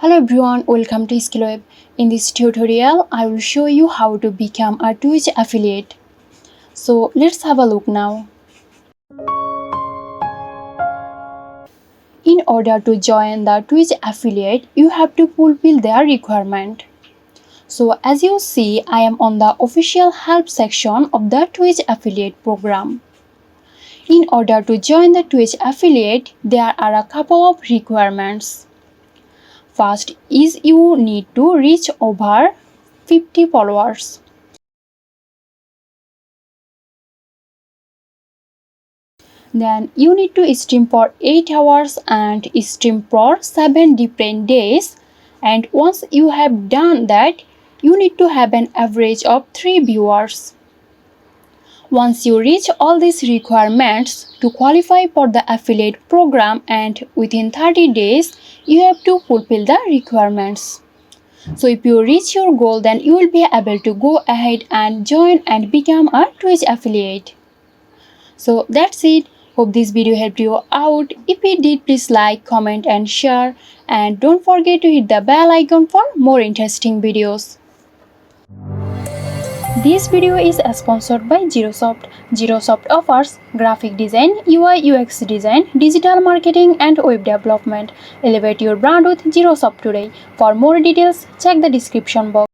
Hello everyone, welcome to SkillWeb. In this tutorial, I will show you how to become a Twitch affiliate. So let's have a look now. In order to join the Twitch affiliate, you have to fulfill their requirement. So as you see, I am on the official help section of the Twitch affiliate program. In order to join the Twitch affiliate, there are a couple of requirements. First is you need to reach over 50 followers. Then you need to stream for 8 hours and stream for 7 different days. And once you have done that, you need to have an average of 3 viewers. Once you reach all these requirements to qualify for the affiliate program, and within 30 days, you have to fulfill the requirements. So if you reach your goal, then you will be able to go ahead and join and become a Twitch affiliate. So that's it. Hope this video helped you out. If it did, please like, comment and share. And don't forget to hit the bell icon for more interesting videos. This video is sponsored by Zerosoft. Zerosoft offers graphic design, UI UX design, digital marketing and web development. Elevate your brand with Zerosoft today. For more details, check the description box.